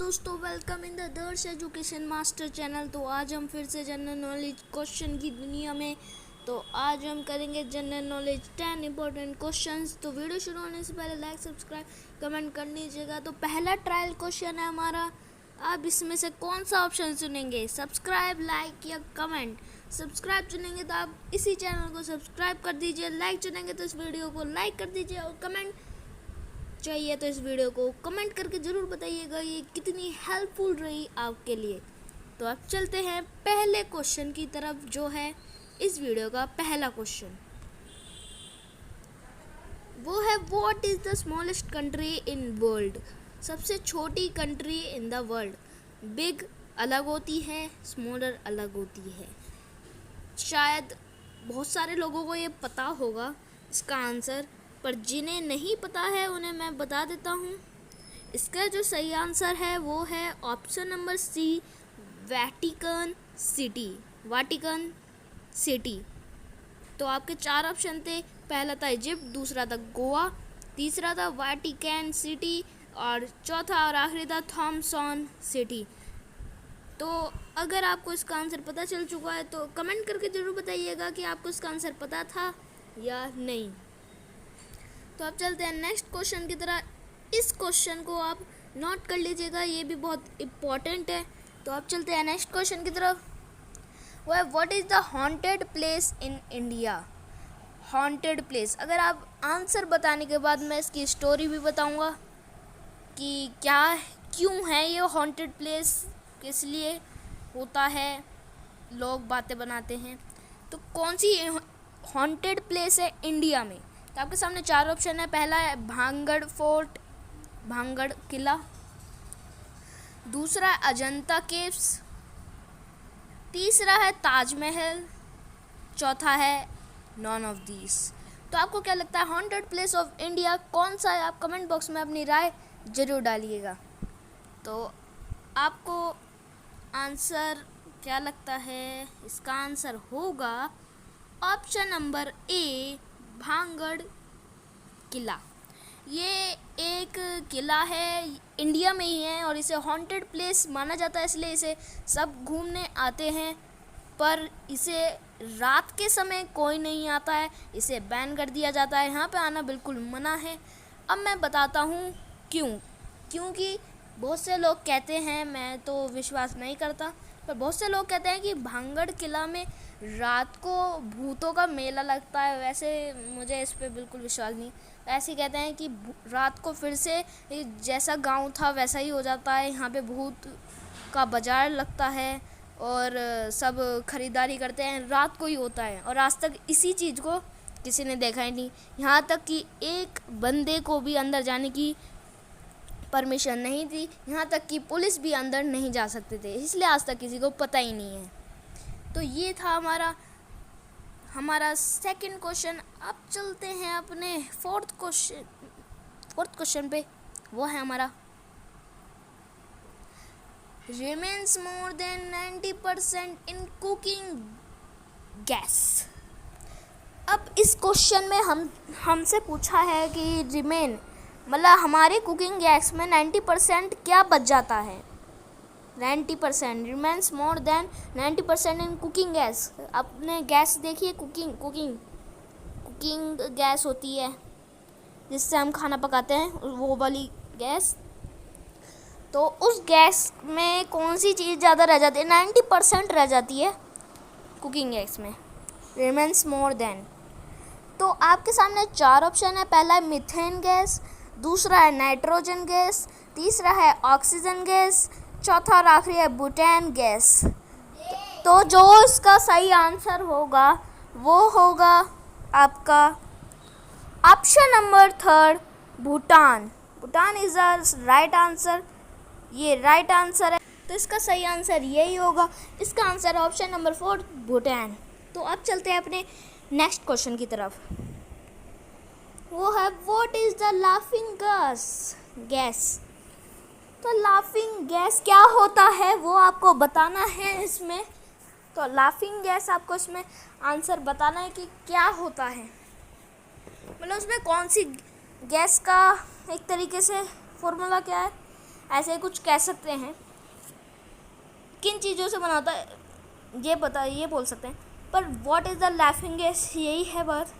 दोस्तों, welcome in the दर्श education master channel. तो आज हम फिर से जनरल नॉलेज क्वेश्चन की दुनिया में। तो आज हम करेंगे जनरल नॉलेज 10 इंपॉर्टेंट क्वेश्चंस। तो वीडियो शुरू होने से पहले लाइक, सब्सक्राइब, कमेंट कर लीजिएगा। तो पहला ट्रायल क्वेश्चन है हमारा। आप इसमें से कौन सा ऑप्शन चुनेंगे, सब्सक्राइब, लाइक या कमेंट? सब्सक्राइब चुनेंगे तो आप इसी चैनल को सब्सक्राइब कर दीजिए, लाइक चुनेंगे तो इस वीडियो को लाइक कर दीजिए, और कमेंट चाहिए तो इस वीडियो को कमेंट करके ज़रूर बताइएगा ये कितनी हेल्पफुल रही आपके लिए। तो अब चलते हैं पहले क्वेश्चन की तरफ, जो है इस वीडियो का पहला क्वेश्चन। वो है what is the smallest country in world? सबसे छोटी country in the world. Big अलग होती है, स्मॉलर अलग होती है। शायद बहुत सारे लोगों को ये पता होगा इसका आंसर, पर जिन्हें नहीं पता है उन्हें मैं बता देता हूँ। इसका जो सही आंसर है वो है option number C, Vatican city. Vatican city. तो आपके चार ऑप्शन थे। पहला था इजिप्ट, दूसरा था गोवा, तीसरा था वाटिकन सिटी, और चौथा और आखिरी था थॉमसन सिटी। तो अगर आपको इसका आंसर पता चल चुका है तो कमेंट करके ज़रूर बताइएगा कि आपको इसका आंसर पता था या नहीं। तो अब चलते हैं नेक्स्ट क्वेश्चन की तरह। इस क्वेश्चन को आप नोट कर लीजिएगा, ये भी बहुत इम्पॉर्टेंट है। तो अब चलते हैं नेक्स्ट क्वेश्चन की तरफ। वो है what is the haunted place in India? Haunted place. अगर आप आंसर बताने के बाद मैं इसकी स्टोरी भी बताऊंगा कि क्यों है ये हॉन्टेड प्लेस, किस लिए होता है, लोग बातें बनाते हैं। तो कौन सी हॉन्टेड प्लेस है इंडिया में? तो आपके सामने चार ऑप्शन है। पहला है भांगड़ फोर्ट, भांगड़ किला। दूसरा है अजंता केव्स। तीसरा है ताजमहल। चौथा है नॉन ऑफ दीस। तो आपको क्या लगता है हॉन्टेड प्लेस ऑफ इंडिया कौन सा है? आप कमेंट बॉक्स में अपनी राय ज़रूर डालिएगा। तो आपको आंसर क्या लगता है? इसका आंसर होगा ऑप्शन नंबर ए, भांगड़ किला। ये एक किला है, इंडिया में ही है, और इसे हॉन्टेड प्लेस माना जाता है, इसलिए इसे सब घूमने आते हैं। पर इसे रात के समय कोई नहीं आता है, इसे बैन कर दिया जाता है, यहाँ पे आना बिल्कुल मना है। अब मैं बताता हूँ क्योंकि बहुत से लोग कहते हैं, मैं तो विश्वास नहीं करता, पर बहुत से लोग कहते हैं कि भांगड़ किला में रात को भूतों का मेला लगता है। वैसे मुझे इस पे बिल्कुल विश्वास नहीं। ऐसे कहते हैं कि रात को फिर से जैसा गांव था वैसा ही हो जाता है, यहाँ पे भूत का बाजार लगता है और सब खरीदारी करते हैं, रात को ही होता है। और आज तक इसी चीज़ को किसी ने देखा ही नहीं, यहाँ तक कि एक बंदे को भी अंदर जाने की परमिशन नहीं थी, यहाँ तक कि पुलिस भी अंदर नहीं जा सकते थे, इसलिए आज तक किसी को पता ही नहीं है। तो ये था हमारा सेकंड क्वेश्चन। अब चलते हैं अपने फोर्थ क्वेश्चन पे। वो है हमारा remains more than 90% in cooking gas. अब इस क्वेश्चन में हमसे पूछा है कि रिमेन मतलब हमारे कुकिंग गैस में 90% क्या बच जाता है? 90% remains more than 90% in cooking gas. आपने गैस देखी है? कुकिंग गैस होती है जिससे हम खाना पकाते हैं, वो वाली गैस। तो उस गैस में कौन सी चीज़ ज़्यादा रह जाती है? 90% रह जाती है कुकिंग गैस में, रिमेन्स मोर देन। तो आपके सामने चार ऑप्शन है। पहला है मीथेन गैस, दूसरा है नाइट्रोजन गैस, तीसरा है ऑक्सीजन गैस, चौथा और आखिरी है बुटान गैस। तो जो इसका सही आंसर होगा वो होगा आपका option number third, Bhutan. Bhutan is the right answer. ये राइट आंसर है, तो इसका सही आंसर यही होगा। इसका आंसर है ऑप्शन नंबर 4, भूटान। तो अब चलते हैं अपने नेक्स्ट क्वेश्चन की तरफ। वो है what is the laughing gas? तो लाफिंग गैस क्या होता है वो आपको बताना है इसमें। तो लाफिंग गैस आपको इसमें आंसर बताना है कि क्या होता है, मतलब उसमें कौन सी गैस का एक तरीके से फॉर्मूला क्या है। ऐसे कुछ कह सकते हैं। किन चीज़ों से बनाता है ये बोल सकते हैं, पर what is the laughing gas, यही है बात।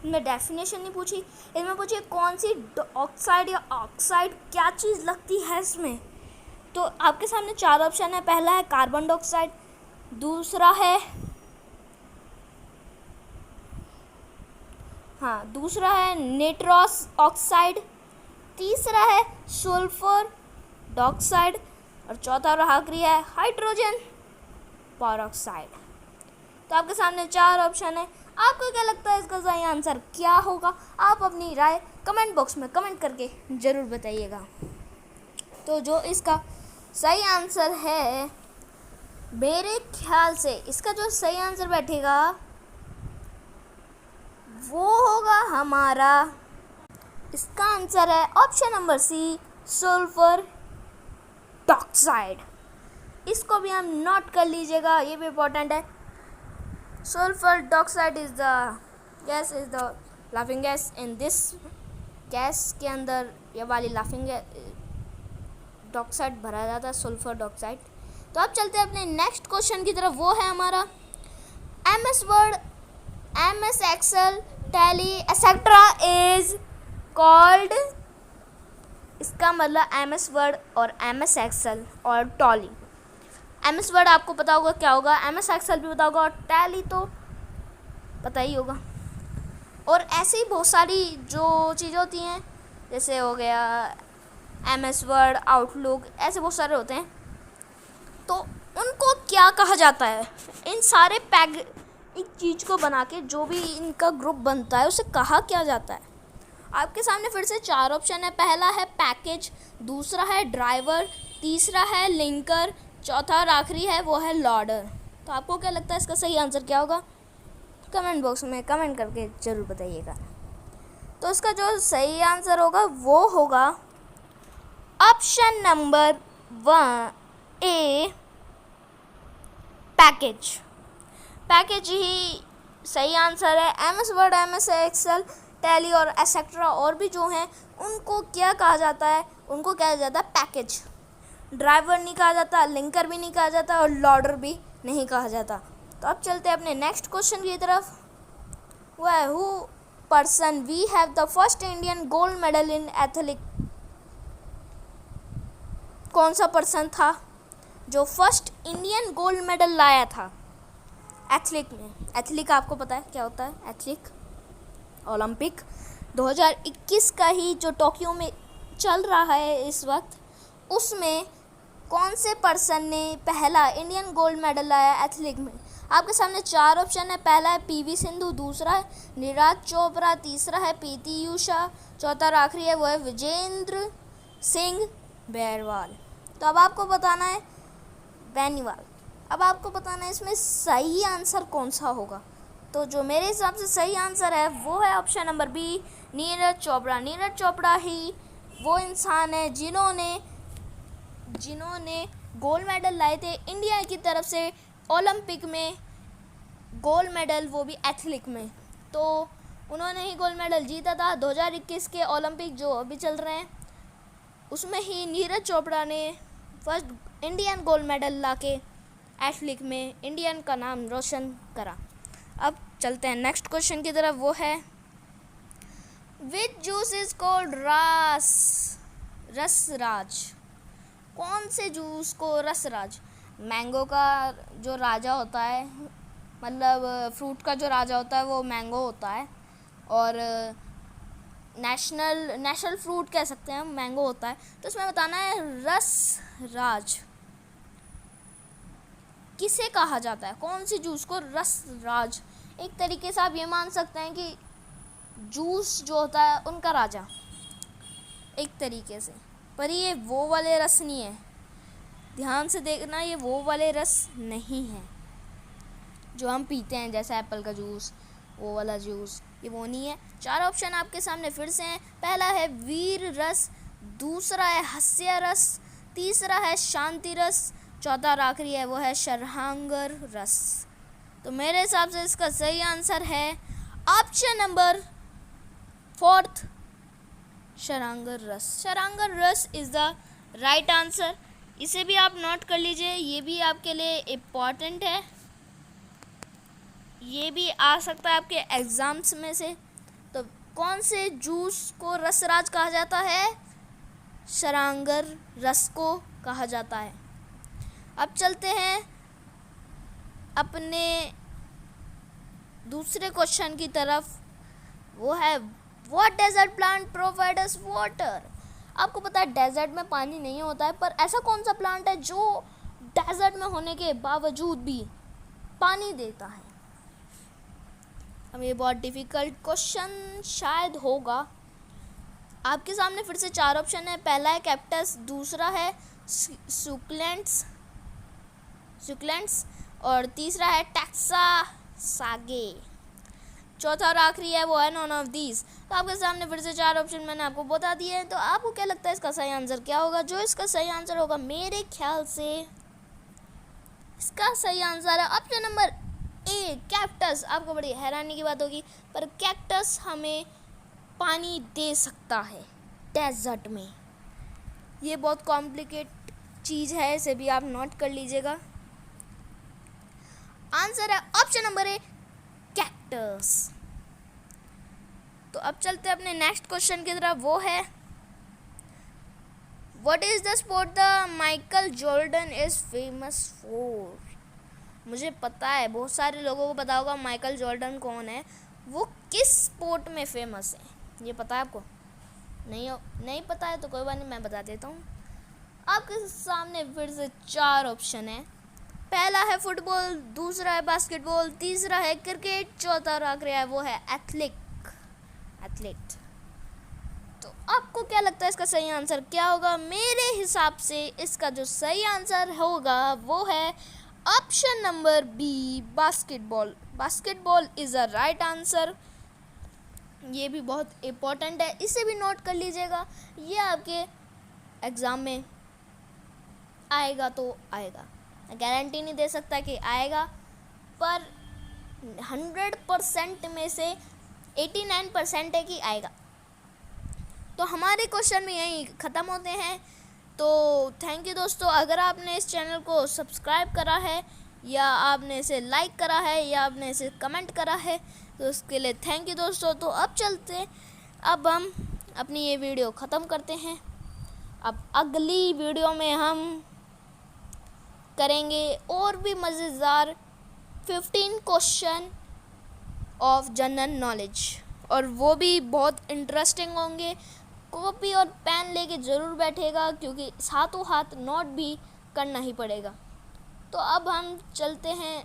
इनमें डेफिनेशन नहीं पूछी, इनमें पूछी कौन सी ऑक्साइड या ऑक्साइड क्या चीज़ लगती है इसमें। तो आपके सामने 4 ऑप्शन है। पहला है कार्बन डाइऑक्साइड, दूसरा है नाइट्रस ऑक्साइड, तीसरा है सल्फर डाइऑक्साइड और चौथा और आखिरी है हाइड्रोजन पेरोक्साइड। तो आपके सामने 4 ऑप्शन है। आपको क्या लगता है इसका सही आंसर क्या होगा? आप अपनी राय कमेंट बॉक्स में कमेंट करके ज़रूर बताइएगा। तो जो इसका सही आंसर है, मेरे ख्याल से इसका जो सही आंसर बैठेगा वो होगा हमारा, इसका आंसर है option number C, sulphur dioxide. इसको भी हम नोट कर लीजिएगा, ये भी इम्पोर्टेंट है। Sulphur dioxide is the laughing gas. In this gas के अंदर ये वाली लाफिंग डाइऑक्साइड भरा जाता है, सल्फर डाइऑक्साइड। तो अब चलते हैं अपने नेक्स्ट क्वेश्चन की तरफ। वो है हमारा MS Word, MS Excel, Tally et cetera is called. इसका मतलब MS वर्ड और MS एक्सेल और टैली। MS वर्ड आपको पता होगा क्या होगा, MS एक्सेल भी पता होगा और टैली तो पता ही होगा। और ऐसे ही बहुत सारी जो चीज़ें होती हैं, जैसे हो गया MS वर्ड, आउटलुक, ऐसे बहुत सारे होते हैं। तो उनको क्या कहा जाता है? इन सारे एक चीज़ को बना के जो भी इनका ग्रुप बनता है उसे कहा क्या जाता है? आपके सामने फिर से 4 ऑप्शन है। पहला है पैकेज, दूसरा है ड्राइवर, तीसरा है लिंकर, चौथा और आखिरी है वो है लोडर। तो आपको क्या लगता है इसका सही आंसर क्या होगा? कमेंट बॉक्स में कमेंट करके ज़रूर बताइएगा। तो इसका जो सही आंसर होगा वो होगा option number 1 A, package. Package ही सही आंसर है। MS Word, MS Excel, Tally और एक्सेट्रा और भी जो हैं उनको क्या कहा जाता है? उनको कहा जाता है पैकेज। ड्राइवर नहीं कहा जाता, लिंकर भी नहीं कहा जाता और लोडर भी नहीं कहा जाता। तो अब चलते हैं अपने नेक्स्ट क्वेश्चन की तरफ। वह who person we have the first Indian gold medal in athletic. कौन सा पर्सन था जो फर्स्ट इंडियन गोल्ड मेडल लाया था एथलेटिक में? एथलेटिक आपको पता है क्या होता है? एथलेटिक ओलंपिक 2021 का ही जो टोक्यो में चल रहा है इस वक्त, उसमें कौन से पर्सन ने पहला इंडियन गोल्ड मेडल लाया एथलेटिक में? आपके सामने 4 ऑप्शन है। पहला है PV सिंधु, दूसरा है नीरज चोपड़ा, तीसरा है PT उषा, चौथा और आखिरी है वो है विजेंद्र सिंह बेरवाल। तो अब आपको बताना है बेनीवाल। अब आपको बताना है इसमें सही आंसर कौन सा होगा। तो जो मेरे हिसाब से सही आंसर है वो है option number B, Neeraj Chopra. Neeraj Chopra ही वो इंसान है जिन्होंने गोल्ड मेडल लाए थे इंडिया की तरफ से ओलंपिक में, गोल्ड मेडल वो भी एथलेटिक में। तो उन्होंने ही गोल्ड मेडल जीता था 2021 के ओलंपिक जो अभी चल रहे हैं, उसमें ही नीरज चोपड़ा ने फर्स्ट इंडियन गोल्ड मेडल लाके एथलेटिक में इंडियन का नाम रोशन करा। अब चलते हैं नेक्स्ट क्वेश्चन की तरफ। वो है विच जूस इज कॉल्ड रसराज। कौन से जूस को रसराज? मैंगो का जो राजा होता है, मतलब फ्रूट का जो राजा होता है वो मैंगो होता है, और नेशनल फ्रूट कह सकते हैं मैंगो होता है। तो इसमें बताना है रसराज किसे कहा जाता है? कौन सी जूस को रसराज? एक तरीके से आप ये मान सकते हैं कि जूस जो होता है उनका राजा, एक तरीके से। पर ये वो वाले रस नहीं है, ध्यान से देखना, ये वो वाले रस नहीं है जो हम पीते हैं, जैसे एप्पल का जूस, वो वाला जूस, ये वो नहीं है। 4 ऑप्शन आपके सामने फिर से हैं। पहला है वीर रस, दूसरा है हास्य रस, तीसरा है शांति रस, चौथा और आखिरी है वो है शरहांगर रस। तो मेरे हिसाब से इसका सही आंसर है ऑप्शन नंबर 4 शरहांगर रस। शरहांगर रस इज़ द राइट आंसर। इसे भी आप नोट कर लीजिए, ये भी आपके लिए इम्पॉर्टेंट है, ये भी आ सकता है आपके एग्ज़ाम्स में से। तो कौन से जूस को रसराज कहा जाता है? शरांगर रस को कहा जाता है। अब चलते हैं अपने दूसरे क्वेश्चन की तरफ, वो है what desert plant provides water. आपको पता है डेजर्ट में पानी नहीं होता है, पर ऐसा कौन सा प्लांट है जो डेजर्ट में होने के बावजूद भी पानी देता है? अब ये बहुत डिफ़िकल्ट क्वेश्चन शायद होगा। आपके सामने फिर से 4 ऑप्शन है। पहला है कैक्टस, दूसरा है सुकुलेंट्स और तीसरा है टैक्सा सागे, चौथा और आखिरी है वो है नॉन ऑफ दीज। तो आपके सामने फिर से 4 ऑप्शन मैंने आपको बता दिए हैं। तो आपको क्या लगता है इसका सही आंसर क्या होगा? जो इसका सही आंसर होगा, मेरे ख्याल से इसका सही आंसर है ऑप्शन नंबर ए, कैक्टस। आपको बड़ी हैरानी की बात होगी, पर कैक्टस हमें पानी दे सकता है डेजर्ट में। ये बहुत कॉम्प्लिकेट चीज़ है, इसे भी आप नोट कर लीजिएगा। आंसर है ऑप्शन नंबर ए, कैक्टस। तो अब चलते हैं अपने नेक्स्ट क्वेश्चन की तरफ, वो है what is the sport the Michael Jordan is famous for. मुझे पता है, बहुत सारे लोगों को पता होगा माइकल जॉर्डन कौन है, वो किस स्पोर्ट में फेमस है। ये पता है आपको? नहीं पता है तो कोई बात नहीं, मैं बता देता हूँ। आपके सामने फिर से 4 ऑप्शन है। पहला है फुटबॉल, दूसरा है बास्केटबॉल, तीसरा है क्रिकेट, चौथा और आखिरी है वो है एथलेट। तो आपको क्या लगता है इसका सही आंसर क्या होगा? मेरे हिसाब से इसका जो सही आंसर होगा वो है option number B, basketball. Basketball is a right answer. ये भी बहुत इम्पोर्टेंट है, इसे भी नोट कर लीजिएगा। ये आपके एग्ज़ाम में आएगा तो आएगा, गारंटी नहीं दे सकता कि आएगा, पर 100% में से 89% है कि आएगा। तो हमारे क्वेश्चन में यही ख़त्म होते हैं। तो थैंक यू दोस्तों। अगर आपने इस चैनल को सब्सक्राइब करा है, या आपने इसे लाइक करा है, या आपने इसे कमेंट करा है, तो उसके लिए थैंक यू दोस्तों। तो अब हम अपनी ये वीडियो ख़त्म करते हैं। अब अगली वीडियो में हम करेंगे और भी मज़ेदार 15 क्वेश्चन ऑफ जनरल नॉलेज, और वो भी बहुत इंटरेस्टिंग होंगे। कॉपी और पेन लेके ज़रूर बैठेगा, क्योंकि हाथों हाथ नोट भी करना ही पड़ेगा। तो अब हम चलते हैं,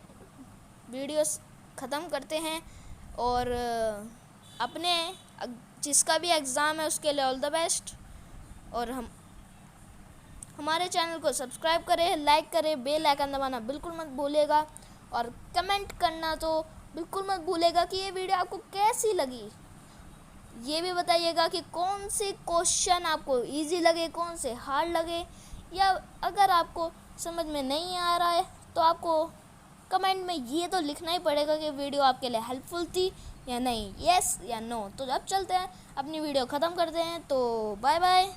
वीडियो ख़त्म करते हैं, और अपने जिसका भी एग्ज़ाम है उसके लिए ऑल द बेस्ट। और हमारे चैनल को सब्सक्राइब करें, लाइक करें, बेल आइकन दबाना बिल्कुल मत भूलिएगा, और कमेंट करना तो बिल्कुल मत भूलिएगा कि ये वीडियो आपको कैसी लगी। ये भी बताइएगा कि कौन से क्वेश्चन आपको इजी लगे, कौन से हार्ड लगे, या अगर आपको समझ में नहीं आ रहा है तो आपको कमेंट में ये तो लिखना ही पड़ेगा कि वीडियो आपके लिए हेल्पफुल थी या नहीं, येस या नो। तो अब चलते हैं, अपनी वीडियो ख़त्म करते हैं। तो बाय बाय।